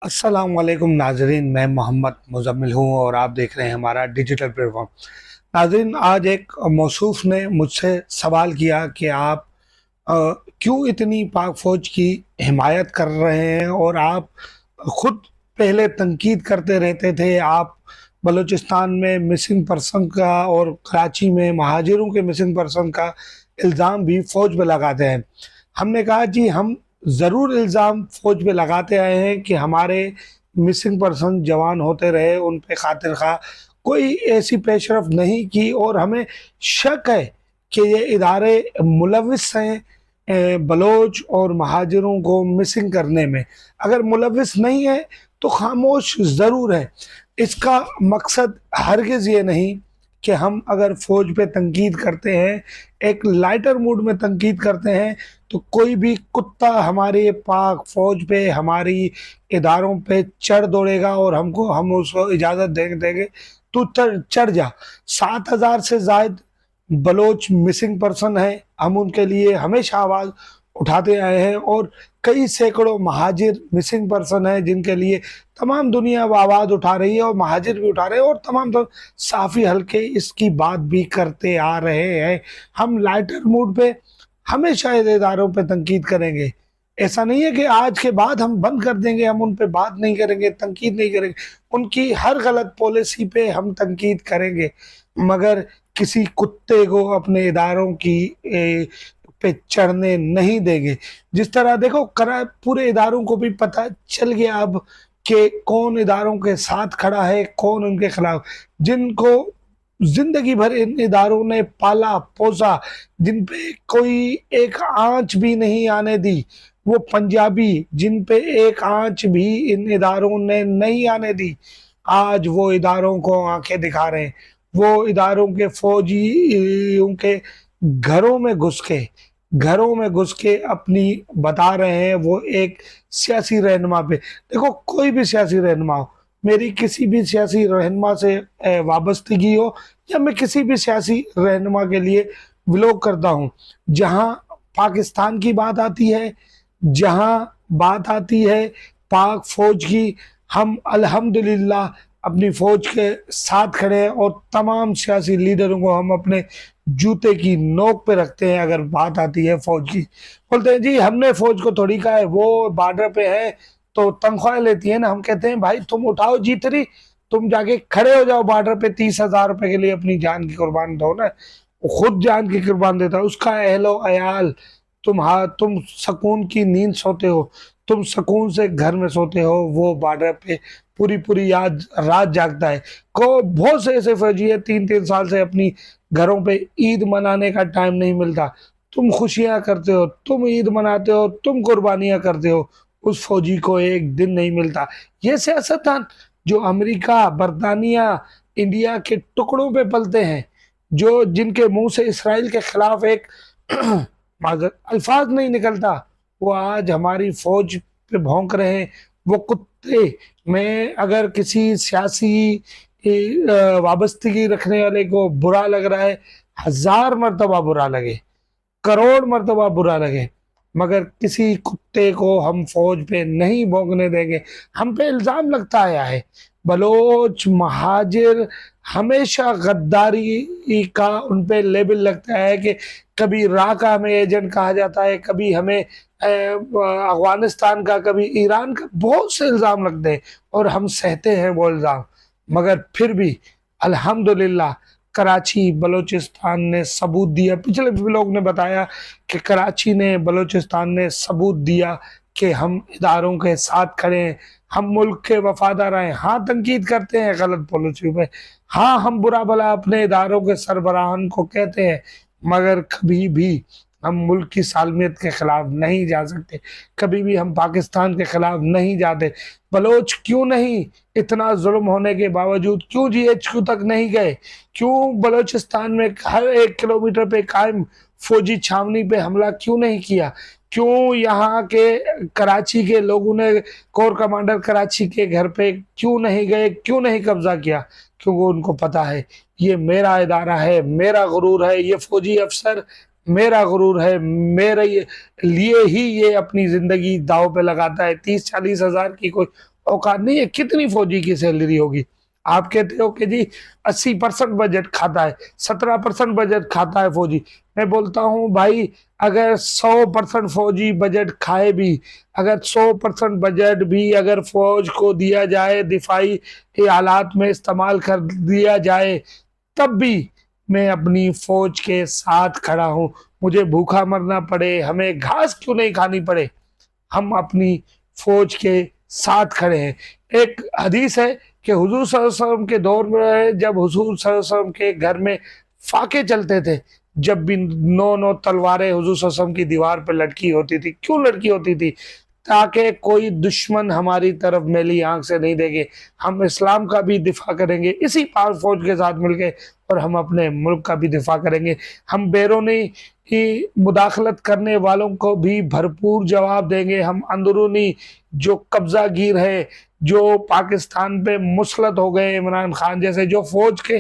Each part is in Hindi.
अस्सलाम वालेकुम नाजरीन, मैं मोहम्मद मुज़म्मिल हूँ और आप देख रहे हैं हमारा डिजिटल प्लेटफॉर्म। नाजरीन, आज एक मौसूफ ने मुझसे सवाल किया कि आप अ, क्यों इतनी पाक फ़ौज की हिमायत कर रहे हैं और आप खुद पहले तनकीद करते रहते थे। आप बलूचिस्तान में मिसिंग पर्सन का और कराची में महाजिरों के मिसिंग पर्सन का इल्ज़ाम भी फ़ौज पे लगाते हैं। हमने कहा जी, हम ज़रूर इल्ज़ाम फ़ौज पे लगाते आए हैं कि हमारे मिसिंग पर्सन जवान होते रहे, उन पे खातिर खा कोई ऐसी पेशरफ नहीं की और हमें शक है कि ये इदारे मुलविस हैं बलोच और महाजिरों को मिसिंग करने में। अगर मुलविस नहीं है तो खामोश ज़रूर है। इसका मकसद हरगिज़ ये नहीं कि हम अगर फ़ौज पे तनकीद करते हैं, एक लाइटर मूड में तनकीद करते हैं, तो कोई भी कुत्ता हमारे पाक फ़ौज पे, हमारी इदारों पे चढ़ दौड़ेगा और हम उसको इजाज़त देंगे तू चढ़ जा। 7,000 से ज़ायद बलोच मिसिंग पर्सन है, हम उनके लिए हमेशा आवाज़ उठाते आए हैं और कई सैकड़ों महाजिर मिसिंग पर्सन हैं जिनके लिए तमाम दुनिया अब आवाज़ उठा रही है और महाजिर भी उठा रहे हैं और तमाम साफ़ी हल्के इसकी बात भी करते आ रहे हैं। हम लाइटर मूड पे हमेशा इदारों पे तनकीद करेंगे। ऐसा नहीं है कि आज के बाद हम बंद कर देंगे, हम उन पे बात नहीं करेंगे, तनकीद नहीं करेंगे। उनकी हर गलत पॉलिसी पे हम तनकीद करेंगे, मगर किसी कुत्ते को अपने इदारों की पे चढ़ने नहीं देंगे। जिस तरह देखो, पूरे इदारों को भी पता चल गया अब कि कौन इदारों के साथ खड़ा है, कौन उनके खिलाफ। जिनको जिंदगी भर इन इदारों ने पाला पोसा, जिन पे कोई एक आंच भी नहीं आने दी, वो पंजाबी जिन पे एक आंच भी इन इदारों ने नहीं आने दी, आज वो इदारों को आंखें दिखा रहे हैं। वो इदारों के फौजी उनके घरों में घुस के अपनी बता रहे हैं वो एक सियासी रहनुमा पे। देखो, कोई भी सियासी रहनुमा हो, मेरी किसी भी सियासी रहनुमा से वाबस्तगी हो या मैं किसी भी सियासी रहनुमा के लिए विलोक करता हूँ, जहाँ पाकिस्तान की बात आती है, जहाँ बात आती है पाक फौज की, हम अल्हम्दुलिल्लाह अपनी फौज के साथ खड़े हैं और तमाम सियासी लीडरों को हम अपने जूते की नोक पे रखते हैं। अगर बात आती है फौज की, बोलते हैं जी हमने फौज को थोड़ी कहा है, वो बॉर्डर पे है तो तनख्वाह लेती है ना। हम कहते हैं भाई तुम उठाओ जीतरी, तुम जाके खड़े हो जाओ बॉर्डर पे, 30,000 रुपए के लिए अपनी जान की कुर्बान दो ना। वो खुद जान की कुर्बान देता है, उसका अहलो अयाल, तुम सुकून की नींद सोते हो, तुम सुकून से घर में सोते हो, वो बॉर्डर पे पूरी पूरी याद रात जागता है। को बहुत से ऐसे फौजी है 3-3 साल से अपनी घरों पे ईद मनाने का टाइम नहीं मिलता। तुम खुशियां करते हो, तुम ईद मनाते हो, तुम कुर्बानियां करते हो, उस फौजी को एक दिन नहीं मिलता। ये सियासतदान जो अमेरिका, बरतानिया, इंडिया के टुकड़ों पे पलते हैं, जो जिनके मुंह से इसराइल के खिलाफ एक अल्फाज नहीं निकलता, वो आज हमारी फौज पे भौंक रहे हैं। वो कुत्ते, मैं अगर किसी सियासी वाबस्तगी रखने वाले को बुरा लग रहा है, 1000 मरतबा बुरा लगे, करोड़ मरतबा बुरा लगे, मगर किसी कुत्ते को हम फौज पे नहीं भोंकने देंगे। हम पे इल्जाम लगता आया है, बलोच महाजिर हमेशा गद्दारी का उन पे लेबल लगता है कि कभी राका में एजेंट कहा जाता है, कभी हमें अफगानिस्तान का, कभी ईरान का, बहुत से इल्जाम लगते हैं और हम सहते हैं वो इल्जाम। मगर फिर भी अल्हम्दुलिल्लाह कराची बलूचिस्तान ने सबूत दिया। पिछले भी लोग ने बताया कि कराची ने, बलूचिस्तान ने सबूत दिया कि हम इदारों के साथ खड़े हैं, हम मुल्क के वफादार हैं। हाँ, तनकीद करते हैं गलत पॉलिसी पे, हाँ हम बुरा भला अपने इदारों के सरबराहान को कहते हैं, मगर कभी भी हम मुल्क की सालमियत के खिलाफ नहीं जा सकते, कभी भी हम पाकिस्तान के खिलाफ नहीं जाते। बलोच क्यों नहीं, इतना जुल्म होने के बावजूद क्यों GHQ तक नहीं गए? क्यों बलोचिस्तान में हर 1 किलोमीटर पे कायम फौजी छावनी पे हमला क्यों नहीं किया? क्यों यहाँ के कराची के लोगों ने कोर कमांडर कराची के घर पे क्यों नहीं गए, क्यों नहीं कब्जा किया? क्योंकि उनको पता है ये मेरा इदारा है, मेरा गुरूर है, ये फौजी अफसर मेरा गुरूर है, मेरे लिए ही ये अपनी जिंदगी दाव पे लगाता है। 30-40 हजार की कोई औकात नहीं है, कितनी फौजी की सैलरी होगी। आप कहते हो कि जी 80% बजट खाता है, 17% बजट खाता है फौजी। मैं बोलता हूं भाई, अगर 100% फौजी बजट खाए भी, अगर 100% बजट भी अगर फौज को दिया जाए, दिफाई हालात में इस्तेमाल कर दिया जाए, तब भी मैं अपनी फौज के साथ खड़ा हूं। मुझे भूखा मरना पड़े, हमें घास क्यों नहीं खानी पड़े, हम अपनी फौज के साथ खड़े हैं। एक हदीस है कि हुजूर सल्लल्लाहु अलैहि वसल्लम के दौर में, जब हुजूर सल्लल्लाहु अलैहि वसल्लम के घर में फाके चलते थे, जब भी 9 तलवारें हुजूर सल्लल्लाहु अलैहि वसल्लम की दीवार पर लटकी होती थी, क्यों लटकी होती थी? ताकि कोई दुश्मन हमारी तरफ मैली आंख से नहीं देखे, हम इस्लाम का भी दिफा करेंगे इसी पाक फौज के साथ मिलके, और हम अपने मुल्क का भी दिफा करेंगे। हम बैरूनी ही मुदाखलत करने वालों को भी भरपूर जवाब देंगे। हम अंदरूनी जो कब्जागीर है, जो पाकिस्तान पे मुसलत हो गए, इमरान खान जैसे, जो फौज के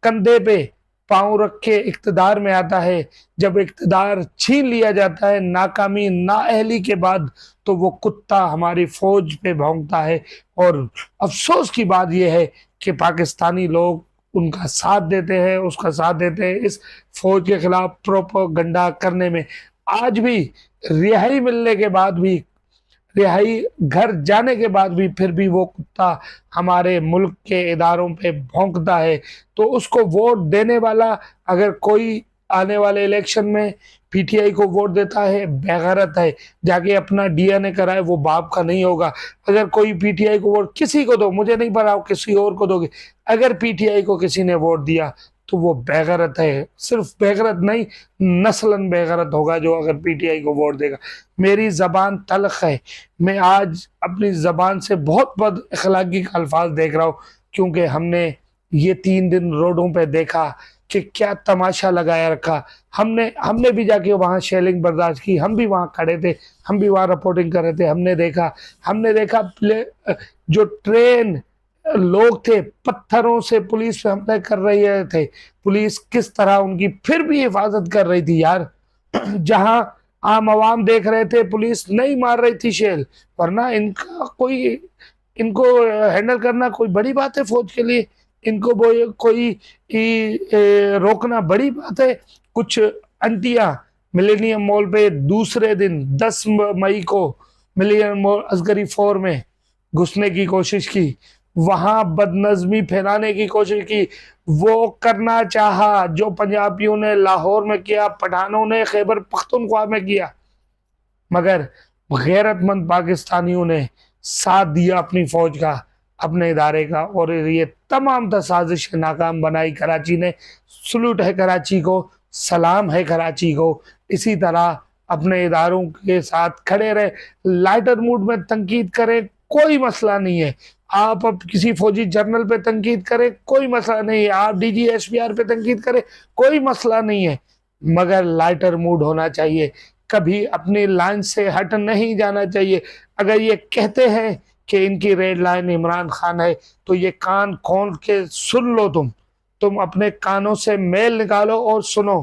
कंधे पे पांव रख के इक्तदार में आता है, जब इक्तदार छीन लिया जाता है नाकामी नाअहली के बाद, तो वो कुत्ता हमारी फौज पे भौंकता है। और अफसोस की बात यह है कि पाकिस्तानी लोग उनका साथ देते हैं, उसका साथ देते हैं इस फौज के खिलाफ प्रोपेगेंडा करने में। आज भी रिहाई मिलने के बाद भी, रिहाई घर जाने के बाद भी, फिर भी वो कुत्ता हमारे मुल्क के इदारों पे भौंकता है। तो उसको वोट देने वाला, अगर कोई आने वाले इलेक्शन में पीटीआई को वोट देता है, बेगैरत है, जाके अपना डीएनए कराए, वो बाप का नहीं होगा। अगर कोई पीटीआई को वोट, किसी को दो, मुझे नहीं पता किसी और को दोगे, अगर पीटीआई को किसी ने वोट दिया तो वो बेगैरत है। सिर्फ बेगैरत नहीं, नस्लन बेगैरत होगा जो अगर पीटीआई को वोट देगा। मेरी जबान तल्ख है, मैं आज अपनी जबान से बहुत बद अखलाकी का अल्फाज देख रहा हूँ, क्योंकि हमने ये 3 दिन रोडों पे देखा कि क्या तमाशा लगाया रखा। हमने भी जाके वहां शेलिंग बर्दाश्त की, हम भी वहां खड़े थे, हम भी वहां रिपोर्टिंग कर रहे थे। हमने देखा जो ट्रेन लोग थे, पत्थरों से पुलिस पे हमले कर रहे थे, पुलिस किस तरह उनकी फिर भी हिफाजत कर रही थी यार। जहां आम आवाम देख रहे थे, पुलिस नहीं मार रही थी शेल, वरना इनको हैंडल करना कोई बड़ी बात है फौज के लिए, इनको कोई रोकना बड़ी बात है। कुछ अंटियां मिलेनियम मॉल पे दूसरे दिन 10 मई को मिलेनियम मॉल असगरी 4 में घुसने की कोशिश की, वहां बदनजमी फैलाने की कोशिश की। वो करना चाहा जो पंजाबियों ने लाहौर में किया, पठानों ने खैबर पख्तूनख्वा में किया, मगर गैरतमंद पाकिस्तानियों ने साथ दिया अपनी फौज का, अपने इदारे का, और ये तमाम साजिश नाकाम बनाई कराची ने। सलूट है कराची को, सलाम है कराची को। इसी तरह अपने इदारों के साथ खड़े रहे, लाइटर मूड में तनकीद करें, कोई मसला नहीं है। आप अब किसी फौजी जनरल पे तनकीद करें, कोई मसला नहीं है। आप डीजी एसपीआर पे तनकीद करें, कोई मसला नहीं है, मगर लाइटर मूड होना चाहिए। कभी अपनी लाइन से हट नहीं जाना चाहिए। अगर ये कहते हैं कि इनकी रेड लाइन इमरान खान है, तो ये कान खोल के सुन लो। तुम अपने कानों से मेल निकालो और सुनो।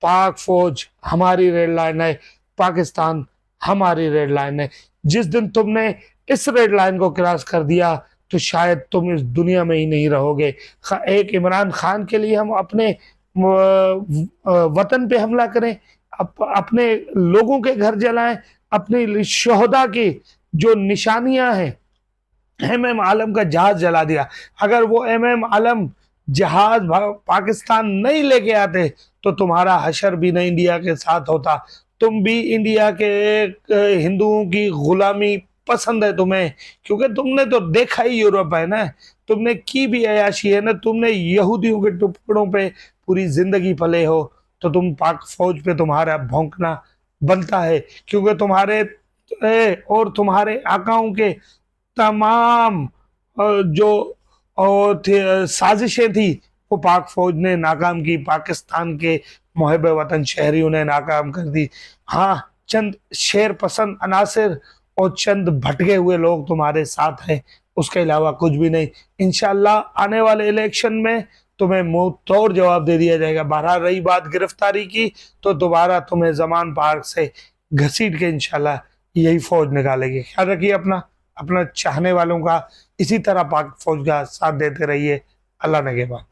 पाक फौज हमारी रेड लाइन है, पाकिस्तान हमारी रेड लाइन है। जिस दिन तुमने इस रेड लाइन को क्रॉस कर दिया, तो शायद तुम इस दुनिया में ही नहीं रहोगे। एक इमरान खान के लिए हम अपने वतन पे हमला करें, अपने लोगों के घर जलाएं, अपने शोहदा की जो निशानियां हैं, एमएम आलम का जहाज जला दिया। अगर वो एमएम आलम जहाज पाकिस्तान नहीं लेके आते, तो तुम्हारा हशर भी नहीं इंडिया के साथ होता। तुम भी इंडिया के हिंदुओं की गुलामी पसंद है तुम्हें, क्योंकि तुमने तो देखा ही यूरोप है ना, तुमने की भी अयाशी है ना, तुमने यहूदियों के टुकड़ों पे पूरी जिंदगी पले हो, तो तुम पाक फौज पे तुम्हारा भौंकना बनता है। क्योंकि तुम्हारे और तुम्हारे आकाओं के तमाम जो साजिशें थी, वो पाक फौज ने नाकाम की, पाकिस्तान के मुहिब वतन शहरियों ने नाकाम कर दी। हाँ, चंद शेर पसंद अनासिर और चंद भटके हुए लोग तुम्हारे साथ हैं, उसके अलावा कुछ भी नहीं। इंशाल्लाह आने वाले इलेक्शन में तुम्हें मुंह तोड़ जवाब दे दिया जाएगा। बहरहाल रही बात गिरफ्तारी की, तो दोबारा तुम्हें जमान पार्क से घसीट के इंशाल्लाह यही फौज निकालेगी। ख्याल रखिए अपना। अपने चाहने वालों का इसी तरह पाक फौज का साथ देते रहिए। अल्लाह नगहबान।